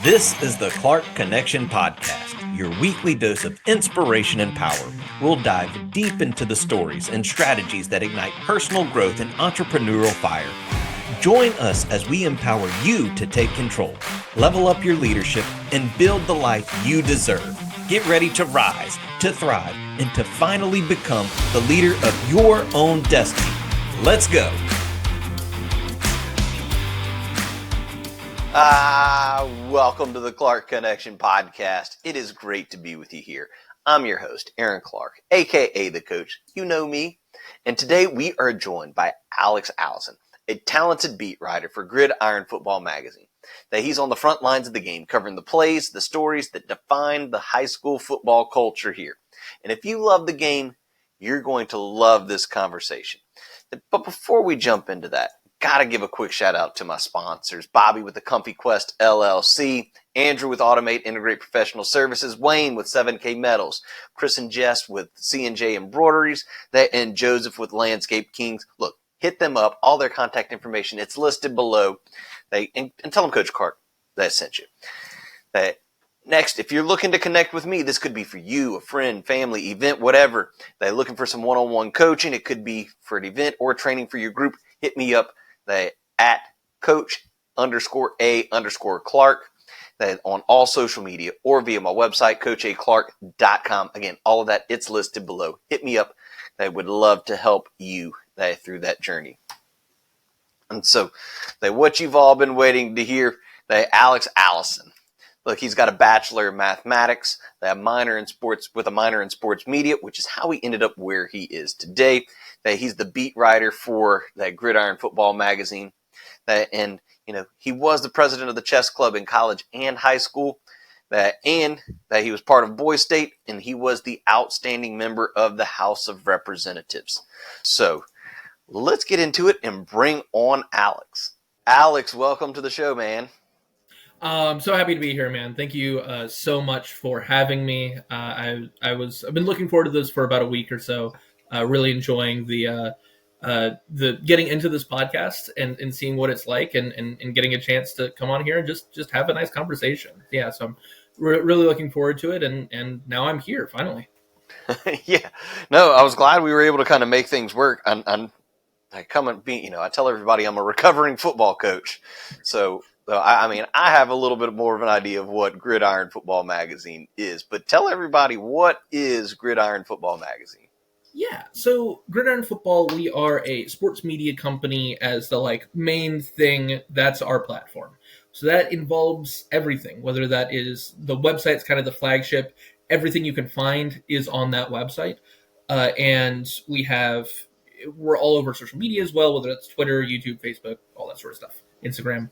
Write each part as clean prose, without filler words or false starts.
This is the Clark Connection Podcast, your weekly dose of inspiration and power. We'll dive deep into the stories and strategies that ignite personal growth and entrepreneurial fire. Join us as we empower you to take control, level up your leadership, and build the life you deserve. Get ready to rise, to thrive, and to finally become the leader of your own destiny. Let's go. Welcome to the Clark Connection Podcast. It is great to be with you here. I'm your host, Aaron Clark, aka The Coach. You know me. And today we are joined by Allison, a talented beat writer for Gridiron Football Magazine. That he's on the front lines of the game, covering the plays, the stories that define the high school football culture here. And if you love the game, you're going to love this conversation. But before we jump into that, gotta give a quick shout out to my sponsors, Bobby with the Comfy Quest LLC, Andrew with Automate Integrate Professional Services, Wayne with 7K Metals, Chris and Jess with C&J Embroideries, and Joseph with Landscape Kings. Look, hit them up, all their contact information, it's listed below. And tell them Coach Clark that I sent you. Next, if you're looking to connect with me, this could be for you, a friend, family, event, whatever. They're looking for some one-on-one coaching. It could be for an event or training for your group. Hit me up at Coach_A_Clark on all social media or via my website, CoachAClark.com. Again, all of that, it's listed below. Hit me up. I would love to help you through that journey. And so, what you've all been waiting to hear, Allison. Look, he's got a bachelor in mathematics, a minor in sports with a minor in sports media, which is how he ended up where he is today. He's the beat writer for that Gridiron Football Magazine, and he was the president of the chess club in college and high school, and he was part of Boys State, and he was the outstanding member of the House of Representatives. So let's get into it and bring on Alex. Alex, welcome to the show, man. I'm so happy to be here, man. Thank you so much for having me. I've been looking forward to this for about a week or so. Really enjoying the getting into this podcast and seeing what it's like and getting a chance to come on here and just have a nice conversation. Yeah, so I'm really looking forward to it, and now I'm here finally. Yeah, no, I was glad we were able to kind of make things work. I tell everybody I'm a recovering football coach, so I have a little bit more of an idea of what Gridiron Football Magazine is, but tell everybody, what is Gridiron Football Magazine? Yeah, so Gridiron Football, we are a sports media company as the main thing. That's our platform. So that involves everything, whether that is the website's kind of the flagship. Everything you can find is on that website. And we're all over social media as well, whether that's Twitter, YouTube, Facebook, all that sort of stuff, Instagram.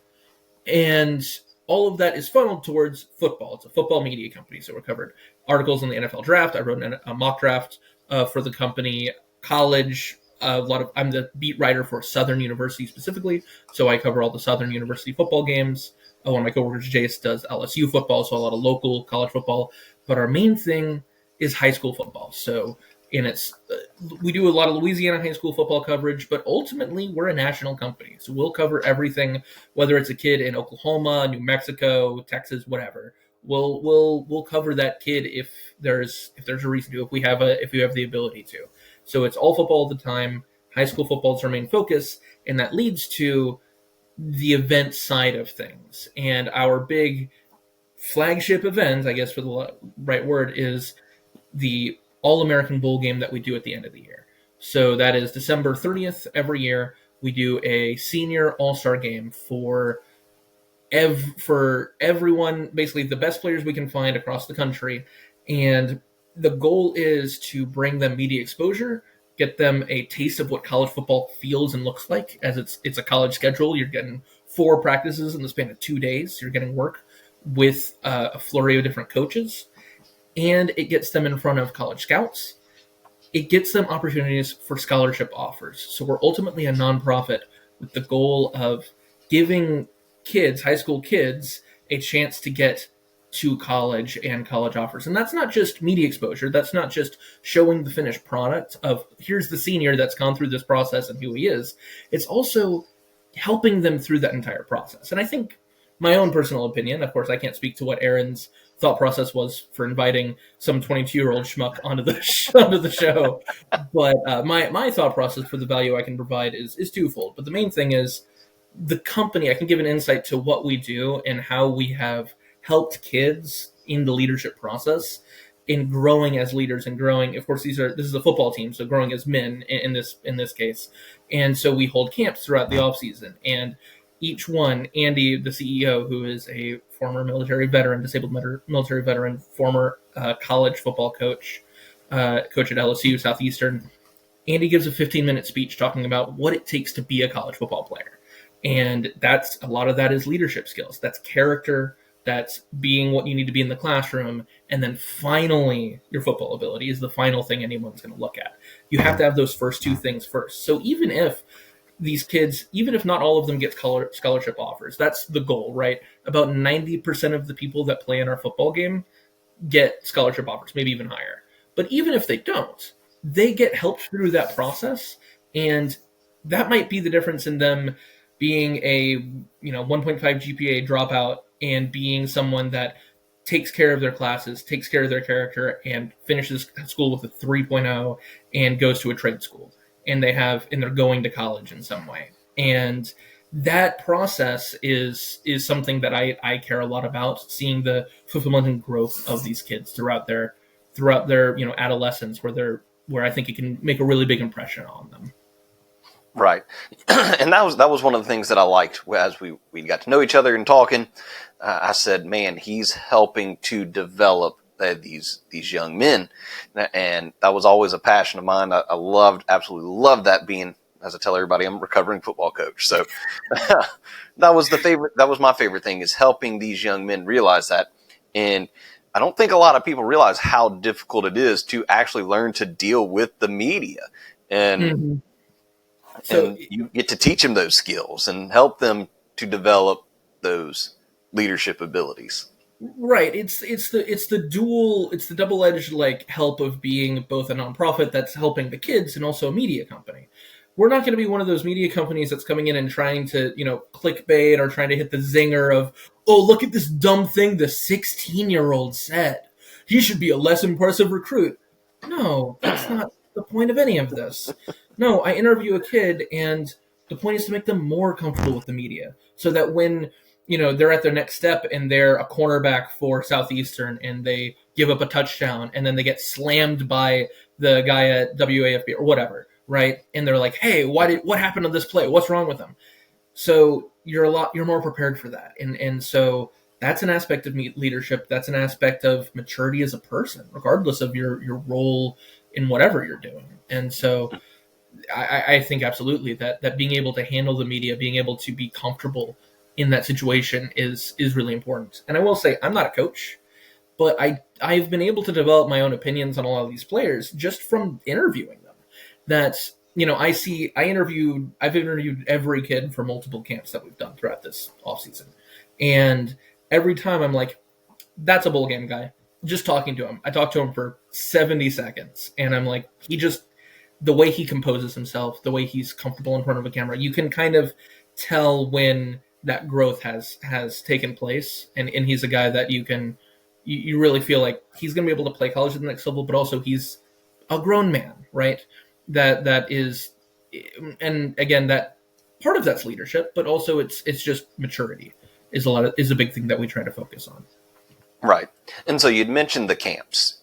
And all of that is funneled towards football. It's a football media company. So we're covered articles on the NFL draft. I wrote a mock draft for the company, college. I'm the beat writer for Southern University specifically. So I cover all the Southern University football games. One of my coworkers, Jace, does LSU football. So a lot of local college football. But our main thing is high school football. So we do a lot of Louisiana high school football coverage, but ultimately we're a national company. So we'll cover everything, whether it's a kid in Oklahoma, New Mexico, Texas, whatever. We'll cover that kid if there's a reason to, if we have the ability to. So it's all football all the time. High school football is our main focus, and that leads to the event side of things. And our big flagship event, I guess for the right word, is the All-American Bowl game that we do at the end of the year. So that is December 30th every year. We do a senior all-star game for everyone, basically the best players we can find across the country. And the goal is to bring them media exposure, get them a taste of what college football feels and looks like, as it's a college schedule. You're getting 4 practices in the span of 2 days. You're getting work with a flurry of different coaches. And it gets them in front of college scouts. It gets them opportunities for scholarship offers. So we're ultimately a nonprofit with the goal of giving kids, high school kids, a chance to get to college and college offers. And that's not just media exposure. That's not just showing the finished product of here's the senior that's gone through this process and who he is. It's also helping them through that entire process. And I think my own personal opinion. Of course, I can't speak to what Aaron's thought process was for inviting some 22-year-old schmuck onto the onto the show. But my thought process for the value I can provide is twofold. But the main thing is the company. I can give an insight to what we do and how we have helped kids in the leadership process, in growing as leaders and growing. Of course, this is a football team, so growing as men in this case. And so we hold camps throughout the off season, and each one, Andy, the CEO, who is a former military veteran, disabled military veteran, former college football coach at LSU Southeastern, Andy gives a 15-minute speech talking about what it takes to be a college football player. And that's a lot of that is leadership skills. That's character. That's being what you need to be in the classroom. And then finally, your football ability is the final thing anyone's going to look at. You have to have those first two things first. So even if these kids, even if not all of them get scholarship offers, that's the goal, right? About 90% of the people that play in our football game get scholarship offers, maybe even higher. But even if they don't, they get helped through that process. And that might be the difference in them being a 1.5 GPA dropout and being someone that takes care of their classes, takes care of their character, and finishes school with a 3.0 and goes to a trade school. And they're going to college in some way. And that process is something that I care a lot about, seeing the fulfillment and growth of these kids throughout their adolescence, where I think it can make a really big impression on them. Right. And that was one of the things that I liked as we got to know each other and talking. I said, man, he's helping to develop these young men. And that was always a passion of mine. I absolutely loved that, being, as I tell everybody, I'm a recovering football coach. So that was my favorite thing, is helping these young men realize that. And I don't think a lot of people realize how difficult it is to actually learn to deal with the media. And, mm-hmm. So, and you get to teach them those skills and help them to develop those leadership abilities. Right. It's the double-edged help of being both a nonprofit that's helping the kids and also a media company. We're not going to be one of those media companies that's coming in and trying to, clickbait or trying to hit the zinger of, oh, look at this dumb thing the 16-year-old said. He should be a less impressive recruit. No, that's not the point of any of this. No, I interview a kid, and the point is to make them more comfortable with the media, so that when they're at their next step and they're a cornerback for Southeastern and they give up a touchdown and then they get slammed by the guy at WAFB or whatever, right? And they're like, hey, what happened to this play? What's wrong with them? So you're more prepared for that. And so that's an aspect of leadership. That's an aspect of maturity as a person, regardless of your role in whatever you're doing. And so I think absolutely that being able to handle the media, being able to be comfortable in that situation is really important. And I will say, I'm not a coach, but I've been able to develop my own opinions on a lot of these players just from interviewing them. That's, I've interviewed every kid for multiple camps that we've done throughout this offseason. And every time I'm like, that's a bowl game guy. Just talking to him. I talked to him for 70 seconds and I'm like, the way he composes himself, the way he's comfortable in front of a camera, you can kind of tell when that growth has taken place, and he's a guy that you really feel like he's going to be able to play college at the next level, but also he's a grown man, right? That is, and again, that part of that's leadership, but also it's just maturity is a big thing that we try to focus on. Right. And so you'd mentioned the camps,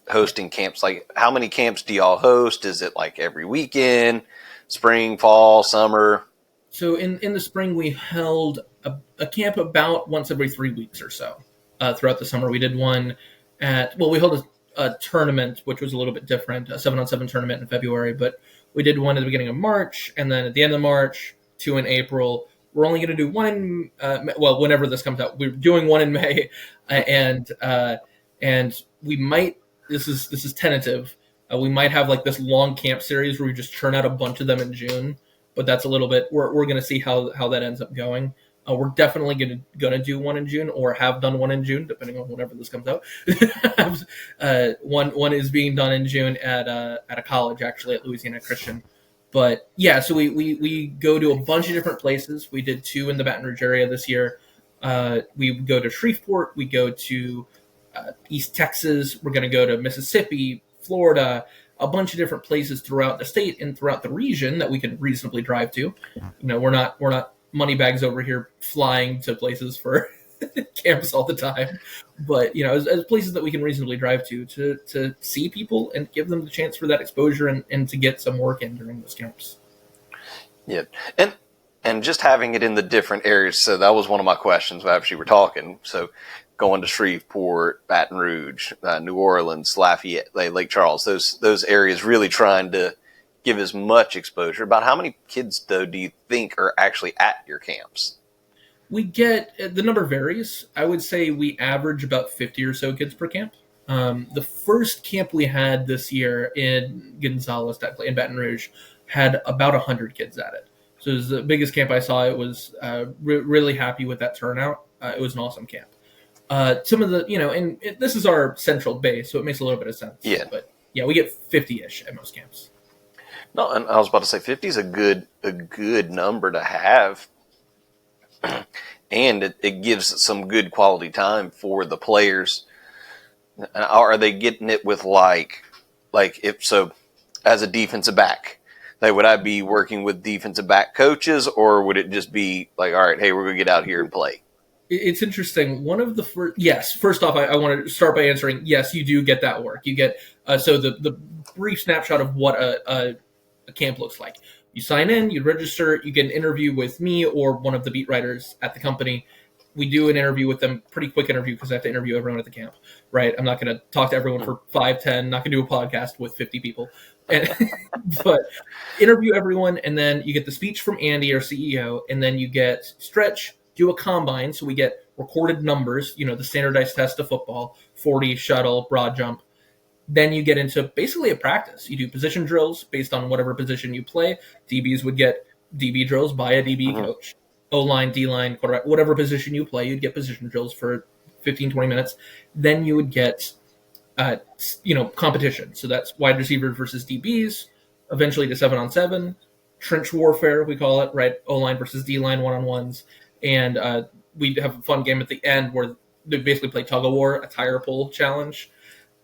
hosting camps. Like, how many camps do y'all host? Is it like every weekend, spring, fall, summer? So in the spring, we held a camp about once every 3 weeks or so. Throughout the summer, we did one we held a tournament, which was a little bit different, a 7-on-7 tournament in February, but we did one at the beginning of March, and then at the end of March, 2 in April. We're only going to do one whenever this comes out. We're doing one in May, and we might, this is tentative, we might have like this long camp series where we just churn out a bunch of them in June. But that's a little bit, we're going to see how that ends up going. We're definitely going to do one in June, or have done one in June, depending on whenever this comes out. One is being done in June at a college, actually, at Louisiana Christian. But yeah, so we go to a bunch of different places. We did 2 in the Baton Rouge area this year. We go to Shreveport. We go to East Texas. We're going to go to Mississippi, Florida, a bunch of different places throughout the state and throughout the region that we can reasonably drive to. We're not moneybags over here flying to places for camps all the time, but as places that we can reasonably drive to see people and give them the chance for that exposure and to get some work in during those camps. Yeah, and just having it in the different areas. So that was one of my questions after you were talking. So going to Shreveport, Baton Rouge, New Orleans, Lafayette, Lake Charles, those areas, really trying to give as much exposure. About how many kids, though, do you think are actually at your camps? We get, the number varies. I would say we average about 50 or so kids per camp. The first camp we had this year in Gonzales, in Baton Rouge, had about 100 kids at it. So it was the biggest camp I saw. It was really happy with that turnout. It was an awesome camp. Some of the, and this is our central base, so it makes a little bit of sense. Yeah. But yeah, we get 50-ish at most camps. No, and I was about to say 50 is a good number to have. And it gives some good quality time for the players. Are they getting it with like if so, as a defensive back, would I be working with defensive back coaches, or would it just be like, all right, hey, we're going to get out here and play? It's interesting. One of the first off, I want to start by answering, yes, you do get that work. You get, so the brief snapshot of what a camp looks like. You sign in, you register, you get an interview with me or one of the beat writers at the company. We do an interview with them, pretty quick interview, because I have to interview everyone at the camp, right? I'm not going to talk to everyone for 5, 10, not going to do a podcast with 50 people. But interview everyone, and then you get the speech from Andy, our CEO, and then you get stretch, do a combine, so we get recorded numbers, the standardized test of football, 40, shuttle, broad jump. Then you get into basically a practice. You do position drills based on whatever position you play. DBs would get DB drills by a DB coach. O-line, D-line, quarterback, whatever position you play, you'd get position drills for 15, 20 minutes. Then you would get, competition. So that's wide receivers versus DBs, eventually to 7-on-7, trench warfare, we call it, right? O-line versus D-line, one-on-ones. And we'd have a fun game at the end where they basically play tug of war, a tire pull challenge.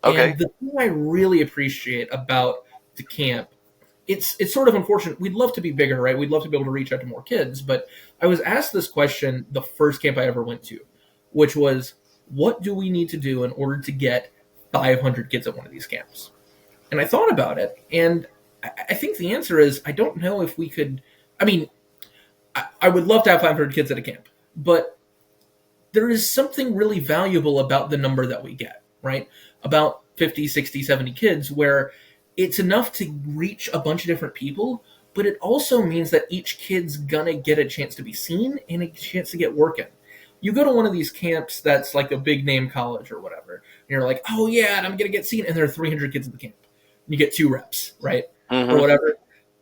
Okay. And the thing I really appreciate about the camp, it's sort of unfortunate. We'd love to be bigger, right? We'd love to be able to reach out to more kids. But I was asked this question the first camp I ever went to, which was, what do we need to do in order to get 500 kids at one of these camps? And I thought about it, and I think the answer is, I don't know if we could. I mean, I would love to have 500 kids at a camp, but there is something really valuable about the number that we get, right? About 50, 60, 70 kids, where it's enough to reach a bunch of different people, but it also means that each kid's gonna get a chance to be seen and a chance to get work in. You go to one of these camps that's like a big name college or whatever, and you're like, oh yeah, and I'm gonna get seen, and there are 300 kids at the camp. And you get 2 reps, right? Or whatever.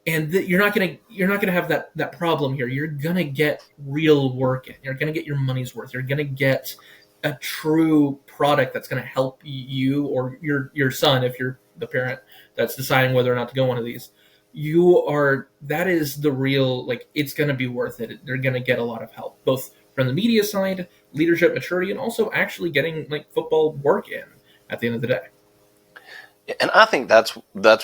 And you're not gonna have that problem here. You're gonna get real work in. You're gonna get your money's worth. You're gonna get a true product that's gonna help you or your son, if you're the parent that's deciding whether or not to go one of these. That is the real, it's gonna be worth it. They're gonna get a lot of help, both from the media side, leadership maturity, and also actually getting football work in at the end of the day. And I think that's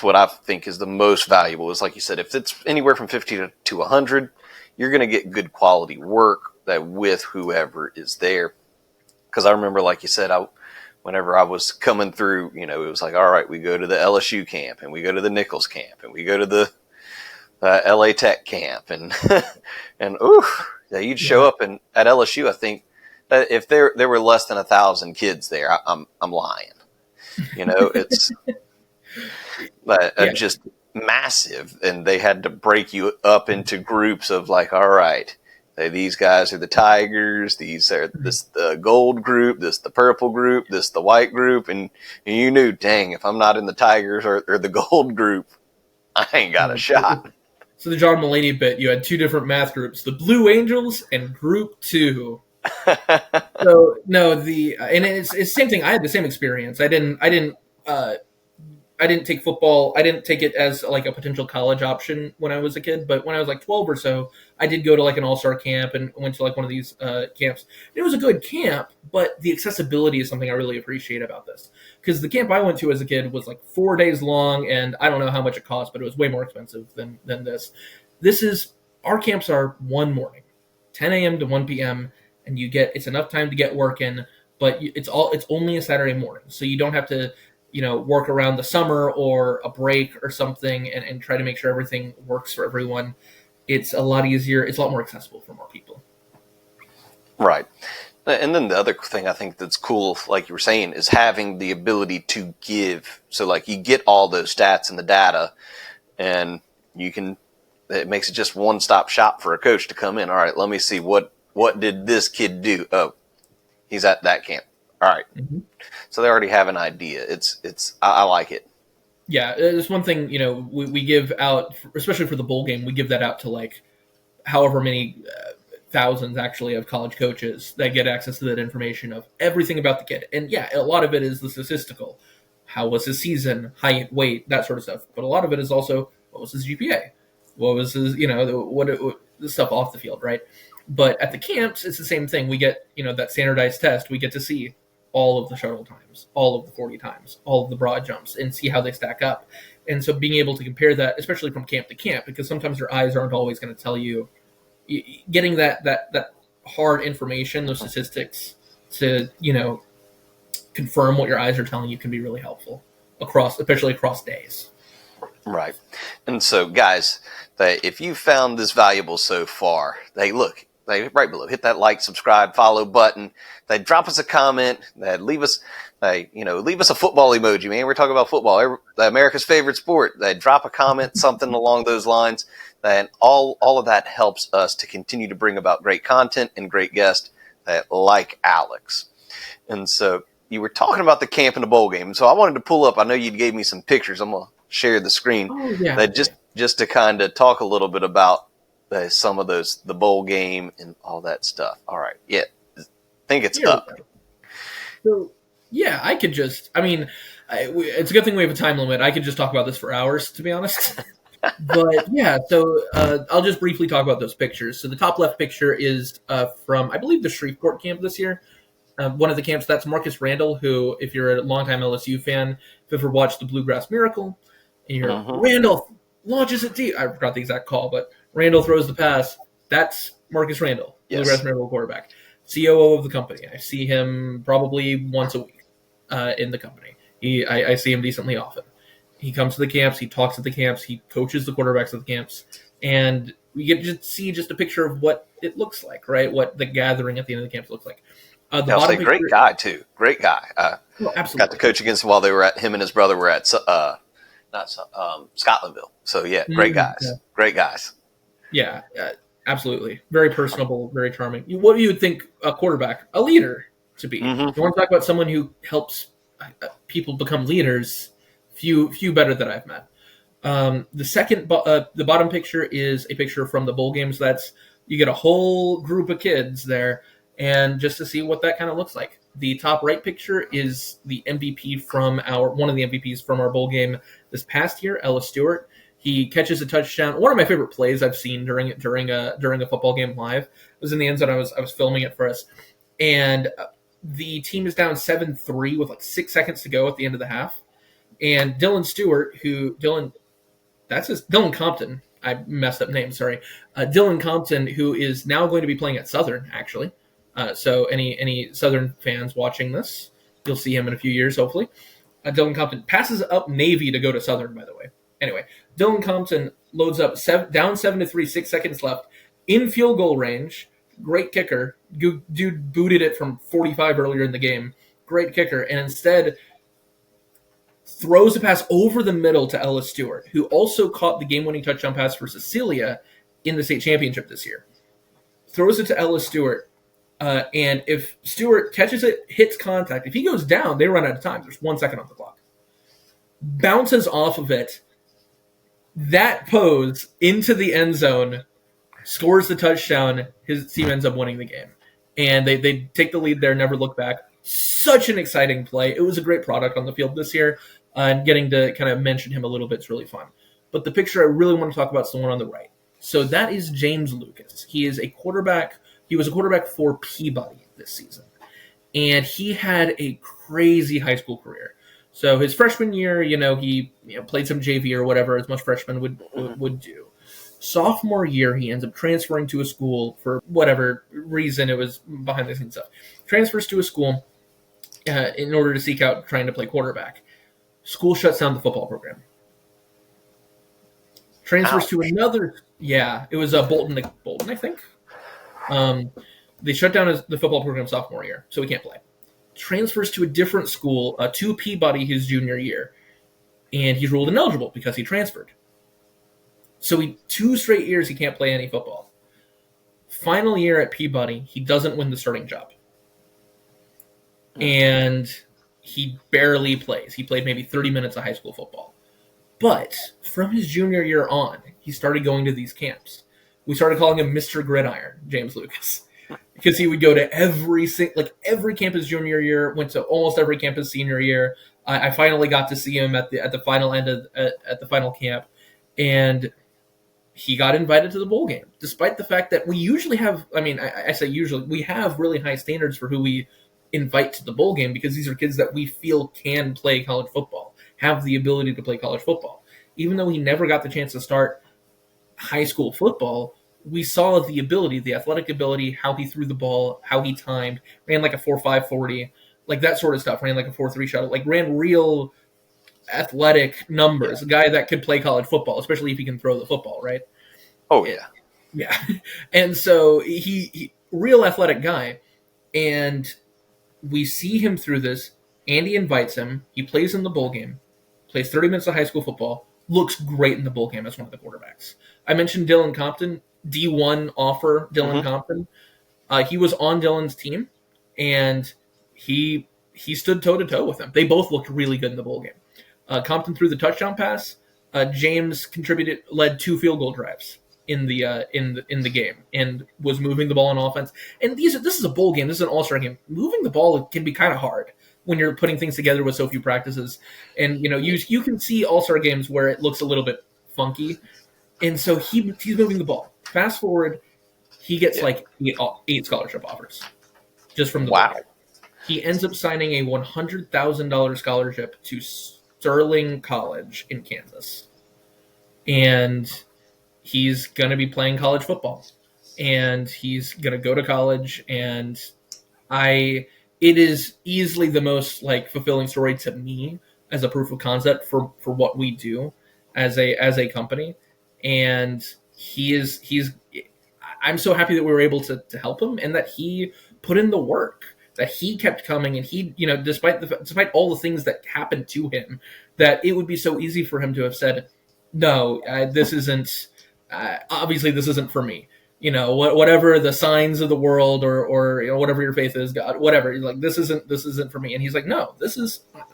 what I think is the most valuable, is like you said, if it's anywhere from 50 to 100, you're going to get good quality work with whoever is there. Because I remember, like you said, whenever I was coming through, it was like, all right, we go to the LSU camp, and we go to the Nichols camp, and we go to the LA Tech camp, and you'd show up at LSU. I think that if there were less than 1,000 kids there, I'm lying. It's just massive, and they had to break you up into groups of all right, these guys are the Tigers, these are the gold group, this the purple group, this the white group, and you knew, dang, if I'm not in the Tigers or the gold group, I ain't got a shot. So the John Mulaney bit, you had 2 different math groups, the Blue Angels and Group 2. So no, and it's the same thing. I had the same experience. I didn't I didn't take football. I didn't take it as like a potential college option when I was a kid. But when I was like 12 or so, I did go to like an all-star camp and went to like one of these camps. It was a good camp, but the accessibility is something I really appreciate about this. Because the camp I went to as a kid was like 4 days long, and I don't know how much it cost, but it was way more expensive than this. Our camps are one morning, 10 a.m. to 1 p.m., and it's enough time to get work in, but it's only a Saturday morning, so you don't have to work around the summer or a break or something and try to make sure everything works for everyone. It's a lot easier. It's a lot more accessible for more people. Right. And then the other thing I think that's cool, like you were saying, is having the ability to give. So like you get all those stats and the data, and it makes it just one-stop shop for a coach to come in. All right, let me see what did this kid do? Oh, he's at that camp. All right. Mm-hmm. So they already have an idea. I like it. Yeah, it's one thing, we give out, especially for the bowl game, we give that out to like however many thousands actually of college coaches that get access to that information of everything about the kid. And yeah, a lot of it is the statistical. How was his season, height, weight, that sort of stuff. But a lot of it is also, what was his GPA? What was his, the stuff off the field, right? But at the camps, it's the same thing. We get, that standardized test. We get to see all of the shuttle times, all of the 40 times, all of the broad jumps, and see how they stack up. And so being able to compare that, especially from camp to camp, because sometimes your eyes aren't always going to tell you, getting that hard information, those statistics to, confirm what your eyes are telling you can be really helpful especially across days. Right. And so guys, if you found this valuable so far, right below, hit that like, subscribe, follow button. They drop us a comment. Leave us a football emoji, man. We're talking about football, America's favorite sport. They drop a comment, something along those lines. And all of that helps us to continue to bring about great content and great guests like Alex. And so you were talking about the camp and the bowl game. So I wanted to pull up. I know you gave me some pictures. I'm gonna share the screen. Oh, yeah. Just to kind of talk a little bit about some of the bowl game and all that stuff. All right. Yeah. I think it's up. So, yeah, it's a good thing we have a time limit. I could just talk about this for hours, to be honest. But yeah, so I'll just briefly talk about those pictures. So the top left picture is from, I believe, the Shreveport camp this year. One of the camps, that's Marcus Randall, who, if you're a longtime LSU fan, if you've ever watched the Bluegrass Miracle, and you're Randall launches it deep. I forgot the exact call, but Randall throws the pass. That's Marcus Randall, yes. Bluegrass Miracle quarterback, COO of the company. I see him probably once a week in the company. I see him decently often. He comes to the camps. He talks at the camps. He coaches the quarterbacks at the camps. And we get to see just a picture of what it looks like, right? What the gathering at the end of the camps looks like. Great guy, too. Great guy. Absolutely. Got to coach against him while him and his brother were at Scotlandville. So, yeah, great guys. Yeah. Great guys. Yeah, absolutely. Very personable, very charming. What do you think a quarterback, a leader, to be? Mm-hmm. You want to talk about someone who helps people become leaders, few better that I've met. The bottom picture is a picture from the bowl games. You get a whole group of kids there, and just to see what that kind of looks like. The top right picture is the MVP one of the MVPs from our bowl game this past year, Ellis Stewart. He catches a touchdown. One of my favorite plays I've seen during a football game live. It was in the end zone. I was filming it for us, and the team is down 7-3 with like 6 seconds to go at the end of the half. And Dylan Compton. I messed up name. Sorry. Dylan Compton, who is now going to be playing at Southern, actually. So any Southern fans watching this, you'll see him in a few years, hopefully. Dylan Compton passes up Navy to go to Southern, by the way. Anyway, Dylan Compton loads up down 7-3, 6 seconds left, in field goal range. Great kicker. Dude booted it from 45 earlier in the game. Great kicker. And instead throws a pass over the middle to Ellis Stewart, who also caught the game-winning touchdown pass for Cecilia in the state championship this year. Throws it to Ellis Stewart, and if Stewart catches it, hits contact, if he goes down, they run out of time. There's 1 second on the clock. Bounces off of it, that pose into the end zone, scores the touchdown, his team ends up winning the game. And they take the lead there, never look back. Such an exciting play. It was a great product on the field this year. and getting to kind of mention him a little bit is really fun. But the picture I really want to talk about is the one on the right. So that is James Lucas. He is a quarterback. He was a quarterback for Peabody this season. And he had a crazy high school career. So his freshman year, he played some JV or whatever, as most freshmen would do. Sophomore year, he ends up transferring to a school for whatever reason. It was behind the scenes stuff. Transfers to a school in order to seek out trying to play quarterback. School shuts down the football program. Transfers to another. Yeah, it was Bolton, I think. They shut down the football program sophomore year, so he can't play. Transfers to a different school, to Peabody his junior year, and he's ruled ineligible because he transferred. So 2 straight years he can't play any football. Final year at Peabody, he doesn't win the starting job. And he barely plays. He played maybe 30 minutes of high school football. But from his junior year on, he started going to these camps. We started calling him Mr. Gridiron, James Lucas. Because he would go to every campus junior year, went to almost every campus senior year. I finally got to see him at the final end at the final camp, and he got invited to the bowl game, despite the fact that we usually have. I mean, I say usually we have really high standards for who we invite to the bowl game because these are kids that we feel can play college football, have the ability to play college football. Even though he never got the chance to start high school football, we saw the ability, the athletic ability, how he threw the ball, how he timed, ran like a 4.5 40, like that sort of stuff, ran like a 4.3 shuttle, like ran real athletic numbers, a guy that could play college football, especially if he can throw the football, right? Oh, yeah. Yeah. And so he real athletic guy, and we see him through this. Andy invites him. He plays in the bowl game, plays 30 minutes of high school football, looks great in the bowl game as one of the quarterbacks. I mentioned Dylan Compton, D1 offer Dylan Compton. He was on Dylan's team, and he stood toe-to-toe with him. They both looked really good in the bowl game. Compton threw the touchdown pass. James led 2 field goal drives in the game, and was moving the ball on offense. And this is a bowl game. This is an all-star game. Moving the ball can be kind of hard when you're putting things together with so few practices. And you can see all-star games where it looks a little bit funky. And so he's moving the ball. Fast forward, he gets like 8 scholarship offers just from the bowl game. He ends up signing a $100,000 scholarship to Sterling College in Kansas. And he's going to be playing college football. And he's going to go to college. And it is easily the most fulfilling story to me as a proof of concept for what we do as a company. And I'm so happy that we were able to help him, and that he put in the work, that he kept coming, and he, despite all the things that happened to him, that it would be so easy for him to have said, no, this isn't, obviously this isn't for me. Whatever the signs of the world or whatever your faith is, God, whatever, this isn't for me. And he's like, no,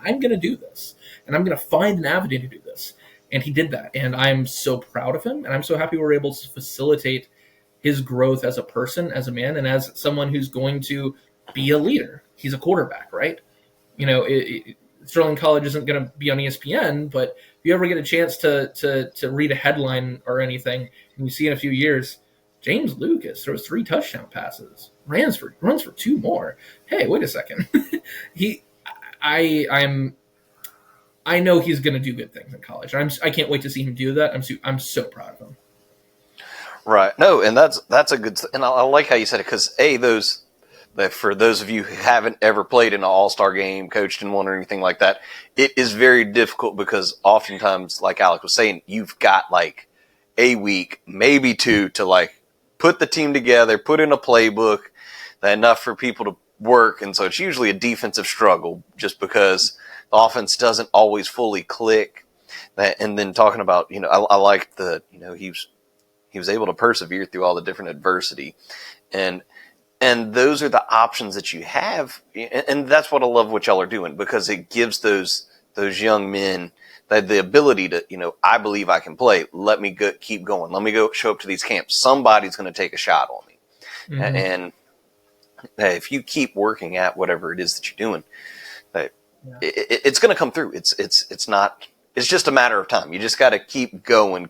I'm going to do this, and I'm going to find an avenue to do this. And he did that. And I'm so proud of him. And I'm so happy we're able to facilitate his growth as a person, as a man, and as someone who's going to be a leader. He's a quarterback, right? Sterling College isn't going to be on ESPN, but if you ever get a chance to read a headline or anything, and you see in a few years, James Lucas throws 3 touchdown passes, runs for 2 more. Hey, wait a second. I know he's going to do good things in college. I can't wait to see him do that. I'm so proud of him. Right. No, and that's a good. And I like how you said it, because for those of you who haven't ever played in an all-star game, coached in one or anything like that, it is very difficult because oftentimes, like Alec was saying, you've got a week, maybe 2, to put the team together, put in a playbook, enough for people to work, and so it's usually a defensive struggle just because the offense doesn't always fully click. And then talking about, I like he was able to persevere through all the different adversity, and those are the options that you have, and that's what I love what y'all are doing, because it gives those young men the ability to, I believe I can play. Let me keep going. Let me go show up to these camps. Somebody's going to take a shot on me, and if you keep working at whatever it is that you're doing, it's going to come through. It's not. It's just a matter of time. You just got to keep going.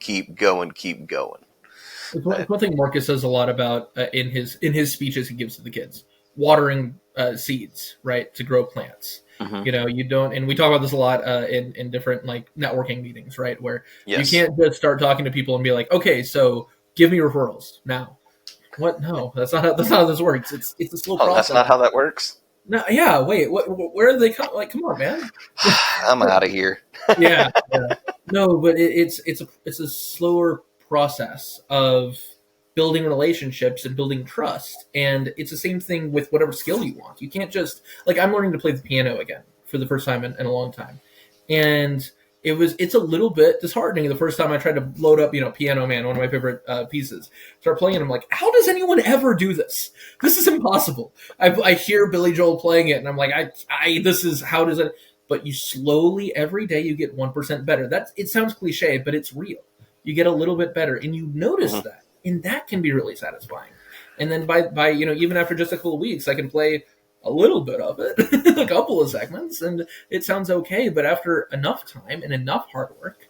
It's one thing Marcus says a lot about in his speeches he gives to the kids, watering seeds, right, to grow plants. Mm-hmm. You know, you don't, and we talk about this a lot in different like networking meetings, right, where Yes. you can't just start talking to people and be like, okay, so give me referrals now. What? No, that's not how this works. It's a slow process. That's not how that works. No, yeah. Wait, where are they? Like, come on, man. I'm out of here. yeah. No, but it's a slower process of building relationships and building trust, and it's the same thing with whatever skill you want. You can't just like I'm learning to play the piano again for the first time in a long time, and it's a little bit disheartening the first time I tried to load up, Piano Man, one of my favorite pieces. Start playing it, I'm like, how does anyone ever do this? This is impossible. I hear Billy Joel playing it, and I'm like, this is, how does it? But you slowly, every day, you get 1% better. It sounds cliche, but it's real. You get a little bit better, and you notice that, and that can be really satisfying. And then by even after just a couple of weeks, I can play a little bit of it, a couple of segments, and it sounds okay. But after enough time and enough hard work,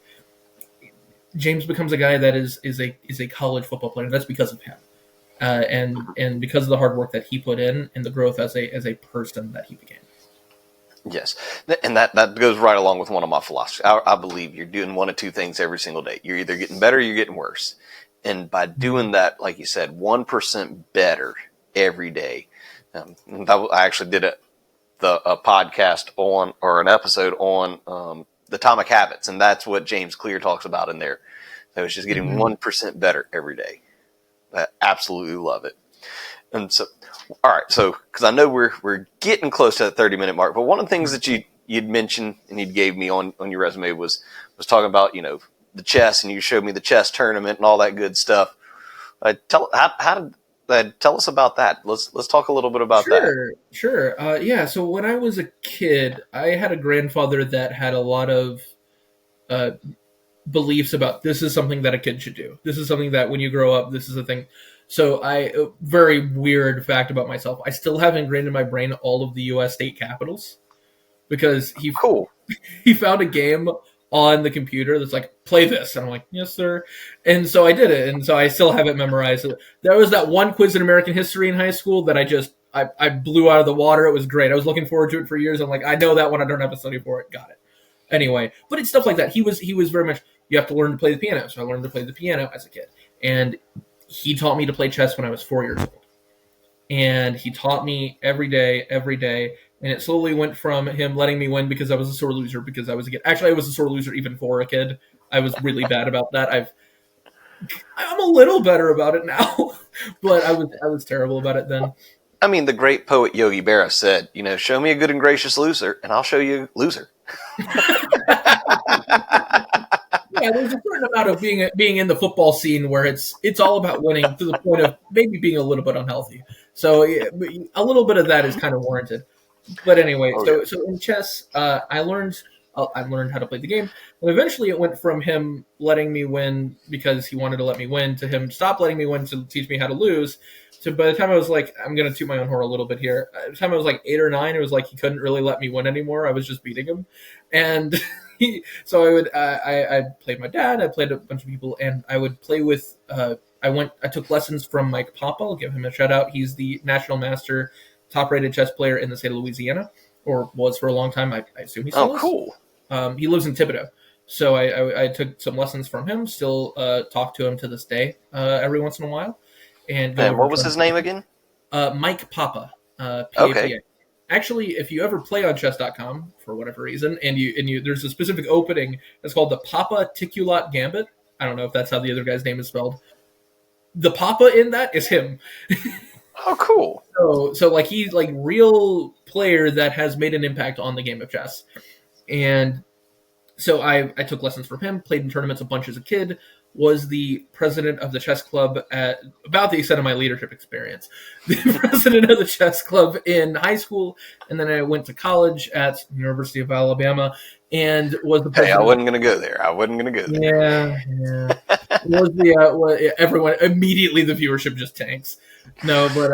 James becomes a guy that is a college football player. That's because of him, and because of the hard work that he put in and the growth as a person that he became. Yes, and that goes right along with one of my philosophies. I believe you're doing one of two things every single day. You're either getting better or you're getting worse. And by doing that, like you said, 1% better every day. I actually did a podcast on, or an episode on the Atomic Habits, and that's what James Clear talks about in there. So it's just getting 1% better every day. I absolutely love it. And so, all right, so because I know we're getting close to that 30-minute mark, but one of the things that you'd mentioned and you gave me on your resume was talking about the chess, and you showed me the chess tournament and all that good stuff. Tell us about that. Let's talk a little bit about that. Sure. Yeah. So when I was a kid, I had a grandfather that had a lot of beliefs about this is something that a kid should do. This is something that when you grow up, this is a thing. So very weird fact about myself. I still have ingrained in my brain all of the U.S. state capitals because he found a game on the computer that's like, play this. And I'm like, yes, sir. And so I did it. And so I still have it memorized. There was that one quiz in American history in high school that I blew out of the water. It was great. I was looking forward to it for years. I'm like, I know that one. I don't have to study for it. Got it. Anyway, but it's stuff like that. He was very much, you have to learn to play the piano. So I learned to play the piano as a kid. And he taught me to play chess when I was 4 years old. And he taught me every day. And it slowly went from him letting me win because I was a sore loser because I was a kid. Actually, I was a sore loser even for a kid. I was really bad about that. I'm a little better about it now, but I was terrible about it then. I mean, the great poet Yogi Berra said, show me a good and gracious loser, and I'll show you a loser. Yeah, there's a certain amount of being in the football scene where it's all about winning to the point of maybe being a little bit unhealthy. So a little bit of that is kind of warranted. But anyway, so in chess, I learned how to play the game, and eventually it went from him letting me win because he wanted to let me win to him stop letting me win to teach me how to lose. So by the time I was like, I'm going to toot my own horn a little bit here. By the time I was like 8 or 9, it was like he couldn't really let me win anymore. I was just beating him, and so I played my dad. I played a bunch of people, and I would play with. I took lessons from Mike Papa. I'll give him a shout out. He's the national master, top-rated chess player in the state of Louisiana, or was for a long time. I assume he still is. Cool. He lives in Thibodaux. So I took some lessons from him, still talk to him to this day every once in a while. And what was his name again? Mike Papa. P-A-P-A. Okay. Actually, if you ever play on chess.com for whatever reason, and you there's a specific opening that's called the Papa Ticulat Gambit. I don't know if that's how the other guy's name is spelled. The Papa in that is him. Oh, cool. So like he's like real player that has made an impact on the game of chess. And so I took lessons from him, played in tournaments a bunch as a kid, was the president of the chess club at about the extent of my leadership experience. The president of the chess club in high school, and then I went to college at University of Alabama and was the president. Hey, I wasn't going to go there. Yeah. Was the everyone immediately the viewership just tanks. No, but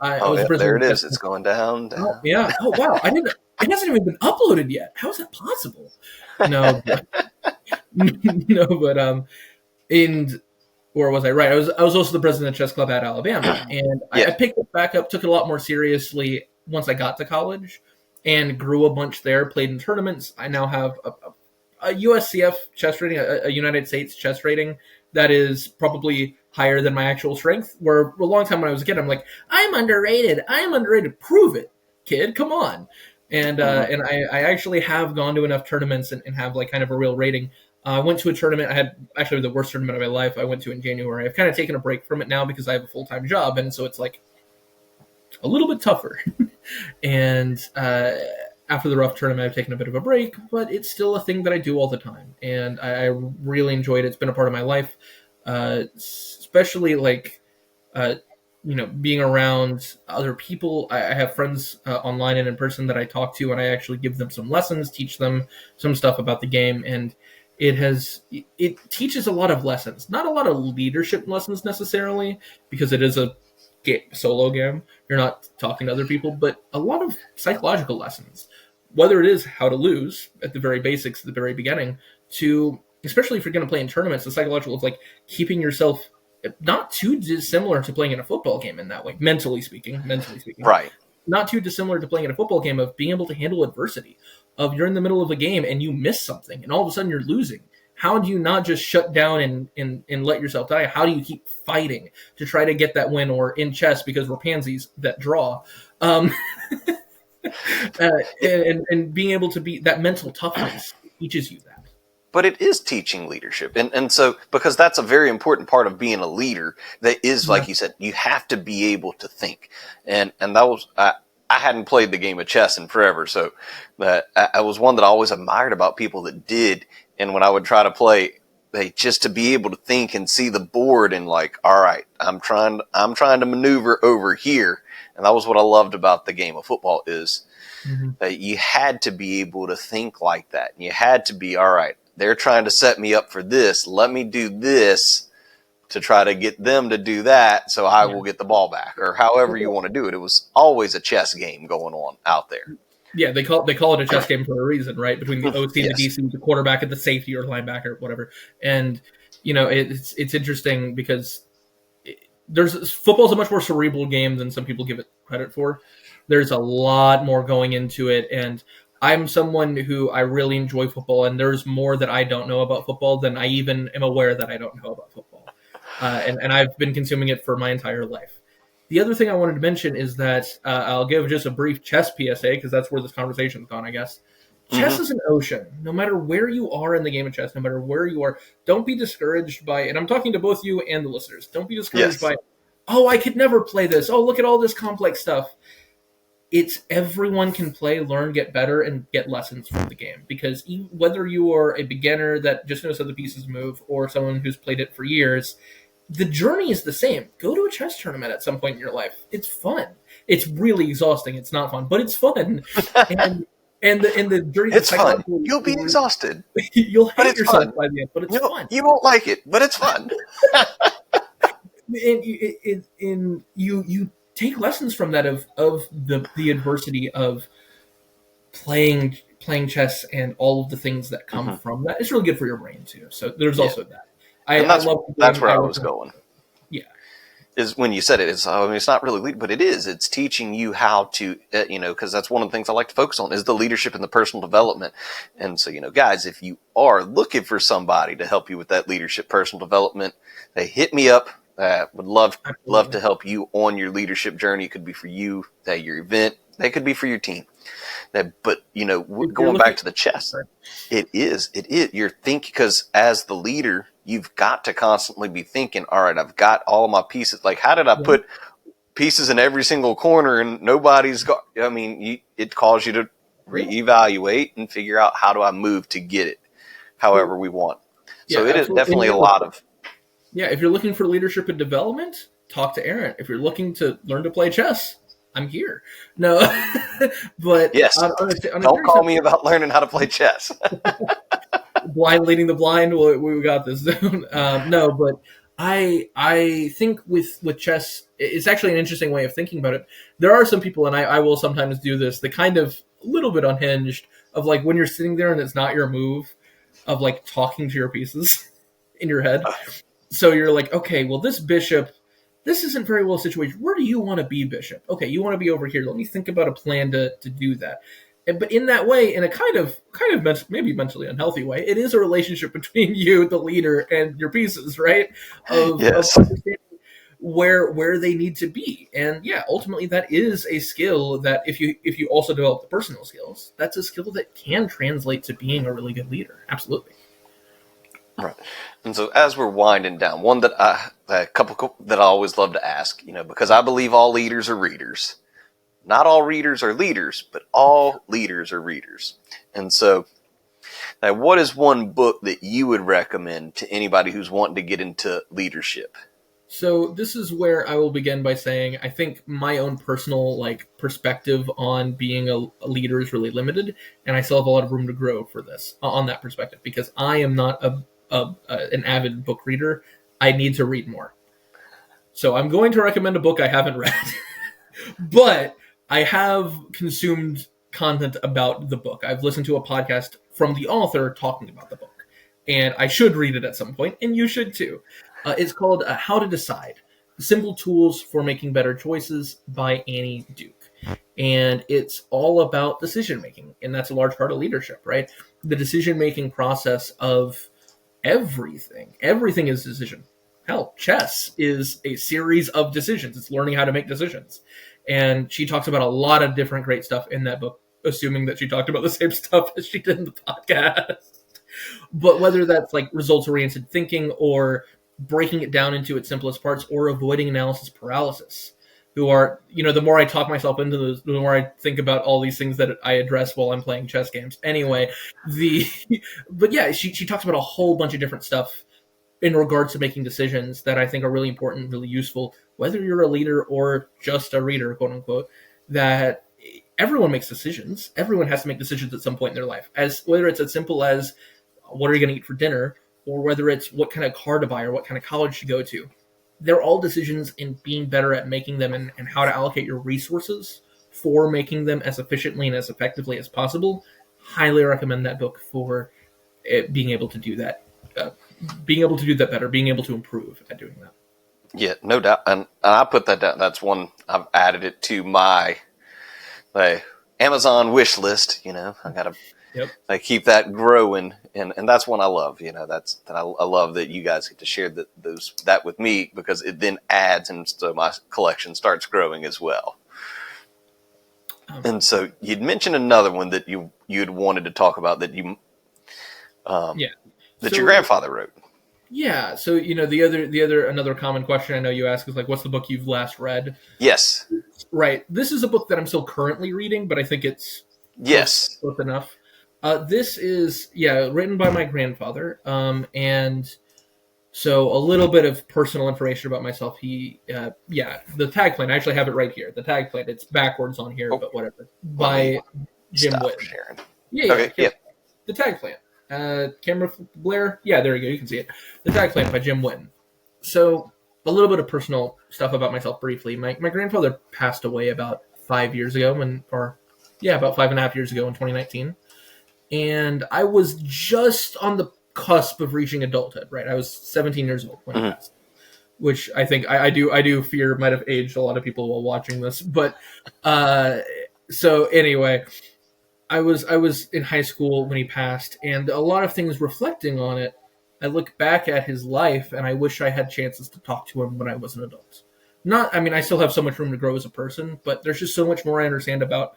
I was the president. There it is. It's going down. Oh, yeah. Oh wow. I didn't. It hasn't even been uploaded yet. How is that possible? No, no, but and where was I? Right, I was also the president of the chess club at Alabama, and I picked it back up, took it a lot more seriously once I got to college, and grew a bunch there. Played in tournaments. I now have a USCF chess rating, a United States chess rating that is probably higher than my actual strength. Where a long time when I was a kid, I'm like, I'm underrated. Prove it, kid. Come on. And I actually have gone to enough tournaments and have like kind of a real rating. I went to a tournament. I had actually the worst tournament of my life. I went to in January. I've kind of taken a break from it now because I have a full-time job, and so it's like a little bit tougher. And after the rough tournament, I've taken a bit of a break, but it's still a thing that I do all the time, and I really enjoyed it. It's been a part of my life, especially like being around other people. I have friends online and in person that I talk to, and I actually give them some lessons, teach them some stuff about the game, and it teaches a lot of lessons. Not a lot of leadership lessons necessarily, because it is a solo game. You're not talking to other people, but a lot of psychological lessons. Whether it is how to lose at the very basics at the very beginning, to especially if you're going to play in tournaments, the psychological of like keeping yourself not too dissimilar to playing in a football game in that way, mentally speaking. Right. Not too dissimilar to playing in a football game, of being able to handle adversity, of you're in the middle of a game and you miss something and all of a sudden you're losing. How do you not just shut down and let yourself die? How do you keep fighting to try to get that win? Or in chess, because we're pansies that draw, and being able to be that mental toughness teaches you that. But it is teaching leadership. And so, because that's a very important part of being a leader, that is, like you said, you have to be able to think. And that was, I hadn't played the game of chess in forever. So that I was one that I always admired about people that did. And when I would try to play, just to be able to think and see the board and like, all right, I'm trying to maneuver over here. And that was what I loved about the game of football is that you had to be able to think like that. You had to be, all right, they're trying to set me up for this. Let me do this to try to get them to do that, so I will get the ball back, or however you want to do it. It was always a chess game going on out there. Yeah, they call it a chess game for a reason, right? Between the OC and the DC, the quarterback and the safety or linebacker, whatever. And it's interesting because football's a much more cerebral game than some people give it credit for. There's a lot more going into it, and I'm someone who I really enjoy football, and there's more that I don't know about football than I even am aware that I don't know about football. And I've been consuming it for my entire life. The other thing I wanted to mention is that I'll give just a brief chess PSA, because that's where this conversation's gone, I guess. Chess is an ocean. No matter where you are in the game of chess, no matter where you are, don't be discouraged by, and I'm talking to both you and the listeners, don't be discouraged by, oh, I could never play this. Oh, look at all this complex stuff. It's everyone can play, learn, get better, and get lessons from the game. Because whether you are a beginner that just knows how the pieces move or someone who's played it for years, the journey is the same. Go to a chess tournament at some point in your life. It's fun. It's really exhausting. It's not fun, but it's fun. And the journey. It's fun. You'll be exhausted. You'll hate yourself by the end, but it's fun. You won't like it, but it's fun. and you take lessons from that of the adversity of playing chess and all of the things that come from that. It's really good for your brain too. So there's also that. That's where I was going. Yeah, is when you said it. It's not really, but it is. It's teaching you how to, because that's one of the things I like to focus on is the leadership and the personal development. And so, guys, if you are looking for somebody to help you with that leadership, personal development, they hit me up. Would love to help you on your leadership journey. It could be for you, your event. That could be for your team. But going back to the chess, it is. You're thinking, because as the leader, you've got to constantly be thinking, all right, I've got all of my pieces. Like, how did I put pieces in every single corner and nobody's got, it calls you to reevaluate and figure out, how do I move to get it however we want. So it is definitely a lot of. Yeah. If you're looking for leadership and development, talk to Aaron. If you're looking to learn to play chess, I'm here. No, but yes, don't call me about learning how to play chess. Blind leading the blind. We got this. No, but I think with chess, it's actually an interesting way of thinking about it. There are some people, and I will sometimes do this, that kind of little bit unhinged of like when you're sitting there and it's not your move of like talking to your pieces in your head. So you're like, okay, well, this bishop, this isn't very well situated. Where do you want to be, bishop? Okay, you want to be over here. Let me think about a plan to do that. But in that way, in a kind of maybe mentally unhealthy way, it is a relationship between you, the leader, and your pieces, right? Of understanding where they need to be. And yeah, ultimately that is a skill that if you also develop the personal skills, that's a skill that can translate to being a really good leader. Absolutely. Right. And so as we're winding down, one that a couple that I always love to ask, because I believe all leaders are readers. Not all readers are leaders, but all leaders are readers. And so what is one book that you would recommend to anybody who's wanting to get into leadership? So this is where I will begin by saying I think my own personal perspective on being a leader is really limited, and I still have a lot of room to grow for this on that perspective because I am not an avid book reader. I need to read more. So I'm going to recommend a book I haven't read, but I have consumed content about the book. I've listened to a podcast from the author talking about the book, and I should read it at some point, and you should too. It's called How to Decide, Simple Tools for Making Better Choices by Annie Duke. And it's all about decision-making, and that's a large part of leadership, right? The decision-making process of everything. Everything is decision. Hell, chess is a series of decisions. It's learning how to make decisions. And she talks about a lot of different great stuff in that book, assuming that she talked about the same stuff as she did in the podcast. But whether that's like results-oriented thinking or breaking it down into its simplest parts or avoiding analysis paralysis, who are, the more I talk myself into those, the more I think about all these things that I address while I'm playing chess games. Anyway, but yeah, she talks about a whole bunch of different stuff in regards to making decisions that I think are really important, really useful, whether you're a leader or just a reader, quote unquote, that everyone makes decisions. Everyone has to make decisions at some point in their life, as whether it's as simple as what are you going to eat for dinner, or whether it's what kind of car to buy or what kind of college to go to. They're all decisions in being better at making them and how to allocate your resources for making them as efficiently and as effectively as possible. Highly recommend that book for being able to do that. Being able to do that better, being able to improve at doing that. Yeah, no doubt. And I put that down. That's one, I've added it to my Amazon wish list. I got to keep that growing. And that's one I love. I love that you guys get to share that with me because it then adds, and so my collection starts growing as well. And so you'd mentioned another one that you'd wanted to talk about that your grandfather wrote. Yeah. So, another common question I know you ask is like, what's the book you've last read? Yes. Right. This is a book that I'm still currently reading, but I think it's close enough. This is, written by my grandfather. And so a little bit of personal information about myself. The tag plan, I actually have it right here. The tag plan, it's backwards on here, but whatever. By Jim Witten. Sharing. Yeah. The tag plan. Camera Blair? Yeah, there you go. You can see it. The tag plan by Jim Witten. So a little bit of personal stuff about myself briefly. My grandfather passed away about 5 years ago, about 5.5 years ago in 2019. And I was just on the cusp of reaching adulthood, right? I was 17 years old when he passed, which I think I do fear might have aged a lot of people while watching this. But so anyway, I was in high school when he passed, and a lot of things reflecting on it, I look back at his life, and I wish I had chances to talk to him when I was an adult. I still have so much room to grow as a person, but there's just so much more I understand about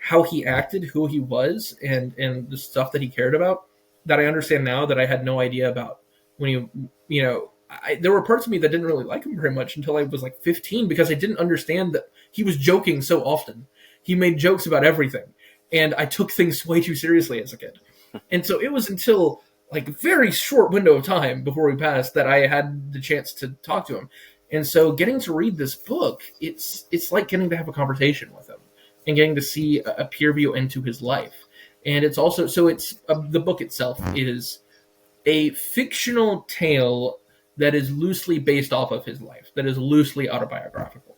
how he acted, who he was, and the stuff that he cared about that I understand now that I had no idea about when there were parts of me that didn't really like him very much until I was like 15 because I didn't understand that he was joking so often. He made jokes about everything, and I took things way too seriously as a kid. And so it was until like a very short window of time before he passed that I had the chance to talk to him. And so getting to read this book, it's like getting to have a conversation with him and getting to see a peer view into his life. And it's also, the book itself is a fictional tale that is loosely based off of his life, that is loosely autobiographical.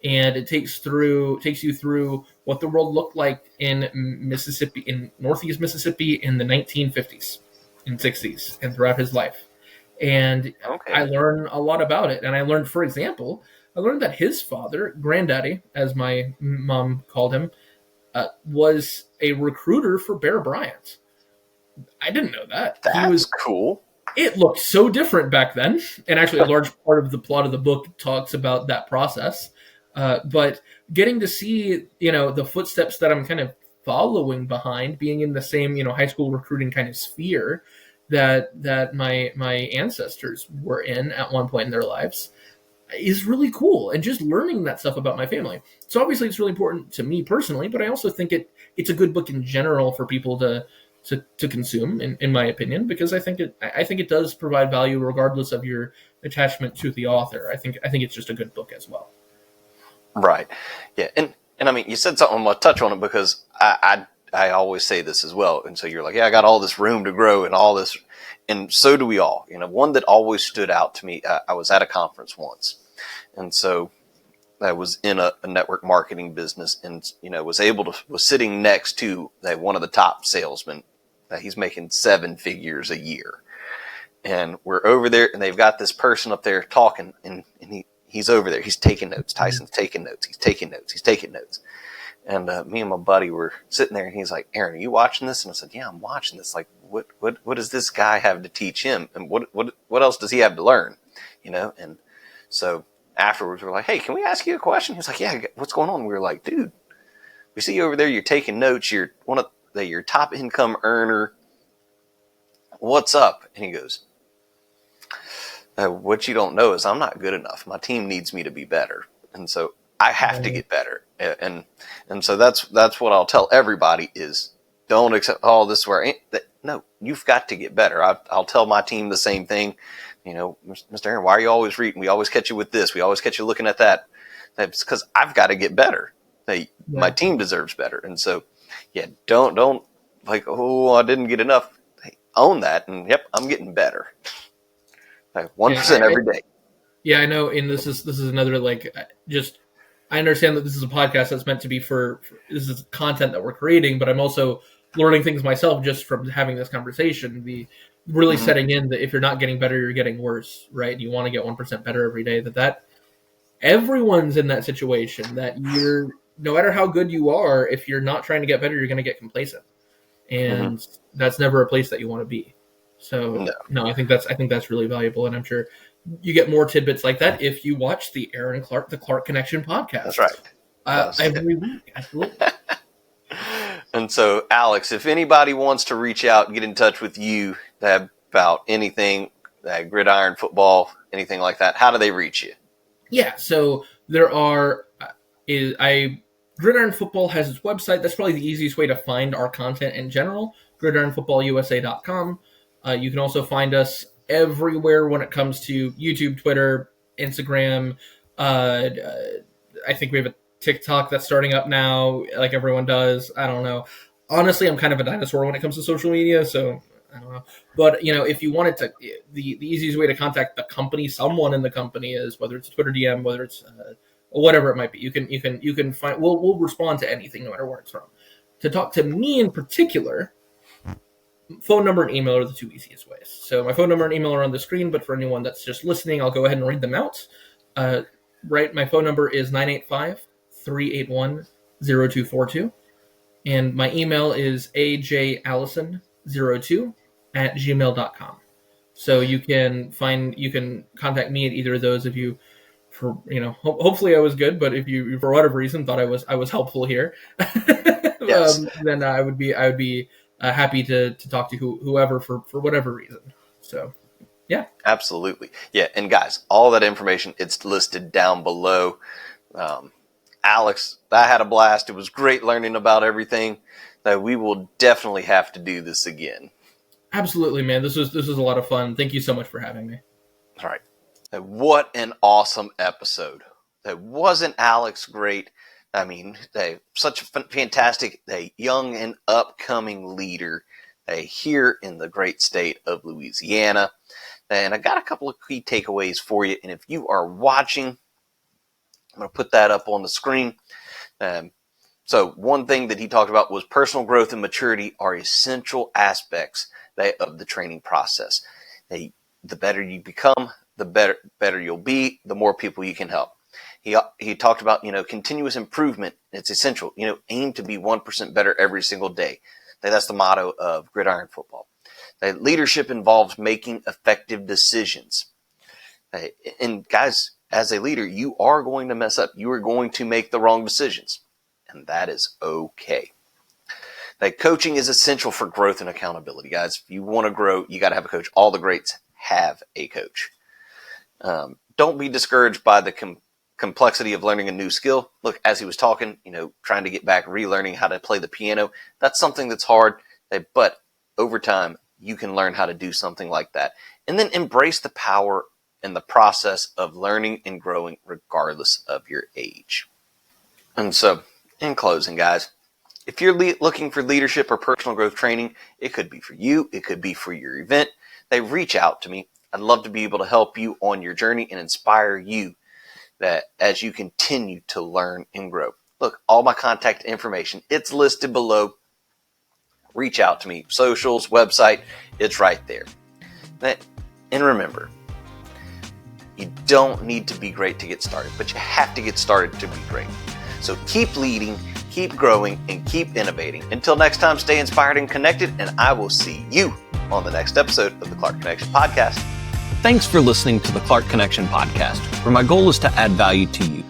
and it takes you through what the world looked like in Mississippi, in Northeast Mississippi, in the 1950s and 60s, and throughout his life. And I Okay. learned a lot about it. And I learned, for example, that his father, granddaddy, as my mom called him, was a recruiter for Bear Bryant. I didn't know that. That's cool. It looked so different back then. And actually, a large part of the plot of the book talks about that process. But getting to see, the footsteps that I'm kind of following behind, being in the same, high school recruiting kind of sphere that my ancestors were in at one point in their lives, is really cool. And just learning that stuff about my family. So obviously it's really important to me personally, but I also think it's a good book in general for people to consume, in my opinion, because I think it does provide value regardless of your attachment to the author. I think it's just a good book as well. Right. Yeah. And I mean, you said something, I'm going to touch on it because I always say this as well. And so you're like, yeah, I got all this room to grow and all this. And so do we all. One that always stood out to me. I was at a conference once. And so I was in a network marketing business and, was sitting next to one of the top salesmen. He's making 7 figures a year. And we're over there and they've got this person up there talking and he's over there. He's taking notes. Tyson's taking notes. He's taking notes. He's taking notes. And me and my buddy were sitting there and he's like, Aaron, are you watching this? And I said, yeah, I'm watching this. Like, what does this guy have to teach him? And what else does he have to learn? And so afterwards we're like, hey, can we ask you a question? He's like, yeah, what's going on? We were like, dude, we see you over there. You're taking notes. You're your top income earner. What's up? And he goes, what you don't know is I'm not good enough. My team needs me to be better. And so I have to get better. And so that's what I'll tell everybody is don't accept, this is where no, you've got to get better. I'll tell my team the same thing. Mr. Aaron, why are you always reading? We always catch you with this. We always catch you looking at that. That's because I've got to get better. My team deserves better. And so, yeah, don't like, I didn't get enough. Hey, own that. And yep, I'm getting better. 1% every day. Yeah, I know. And this is another, I understand that this is a podcast that's meant to be for this is content that we're creating, but I'm also learning things myself just from having this conversation. The really setting in that if you're not getting better, you're getting worse, right? You want to get 1% better every day. That everyone's in that situation. That you're, no matter how good you are, if you're not trying to get better, you're going to get complacent, and that's never a place that you want to be. So no, I think that's really valuable, and I'm sure you get more tidbits like that if you watch the Clark Connection podcast. That's right. Every week. Absolutely. And so, Alex, if anybody wants to reach out and get in touch with you about anything, Gridiron Football, anything like that, how do they reach you? Yeah, so there are. Gridiron Football has its website. That's probably the easiest way to find our content in general. GridironFootballUSA.com. You can also find us everywhere when it comes to YouTube, Twitter, Instagram. I think we have a TikTok that's starting up now, like everyone does. I don't know. Honestly, I'm kind of a dinosaur when it comes to social media, so I don't know. But if you wanted to, the easiest way to contact the company, someone in the company, is whether it's a Twitter DM, whether it's whatever it might be. You can find. We'll respond to anything, no matter where it's from. To talk to me in particular, phone number and email are the two easiest ways. So my phone number and email are on the screen, but for anyone that's just listening, I'll go ahead and read them out. My phone number is 985-381-0242. And my email is ajallison02@gmail.com. So you can contact me at either of those if you, for hopefully I was good, but if you for whatever reason thought I was helpful here, Yes. then I would be happy to talk to whoever for whatever reason. So, yeah. Absolutely. Yeah. And guys, all that information, it's listed down below. Alex, I had a blast. It was great learning about everything. That we will definitely have to do this again. Absolutely, man. This was a lot of fun. Thank you so much for having me. All right. What an awesome episode. Wasn't Alex great? I mean, such a fantastic, young and upcoming leader here in the great state of Louisiana. And I got a couple of key takeaways for you. And if you are watching, I'm going to put that up on the screen. So one thing that he talked about was personal growth and maturity are essential aspects of the training process. The better you become, the better you'll be, the more people you can help. He talked about, continuous improvement. It's essential. Aim to be 1% better every single day. That's the motto of Gridiron Football. Leadership involves making effective decisions. And guys, as a leader, you are going to mess up. You are going to make the wrong decisions. And that is okay. Coaching is essential for growth and accountability, guys. If you want to grow, you got to have a coach. All the greats have a coach. Don't be discouraged by the complexity of learning a new skill. Look, as he was talking, trying to get back, relearning how to play the piano, that's something that's hard, but over time, you can learn how to do something like that. And then embrace the power and the process of learning and growing regardless of your age. And so, in closing, guys, if you're looking for leadership or personal growth training, it could be for you, it could be for your event, reach out to me. I'd love to be able to help you on your journey and inspire you that as you continue to learn and grow. Look, all my contact information, it's listed below. Reach out to me. Socials, website, it's right there. And remember, you don't need to be great to get started, but you have to get started to be great. So keep leading, keep growing, and keep innovating. Until next time, stay inspired and connected, and I will see you on the next episode of the Clark Connection Podcast. Thanks for listening to the Clark Connection Podcast, where my goal is to add value to you.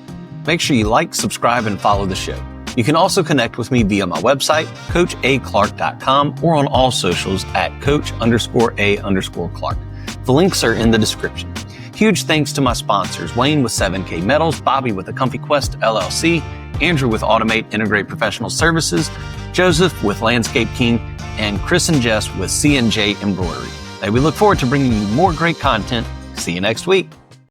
Make sure you like, subscribe, and follow the show. You can also connect with me via my website, coachaclark.com, or on all socials at coach_a_Clark. The links are in the description. Huge thanks to my sponsors, Wayne with 7K Metals, Bobby with the Comfy Quest LLC, Andrew with Automate Integrate Professional Services, Joseph with Landscape King, and Chris and Jess with C&J Embroidery. We look forward to bringing you more great content. See you next week.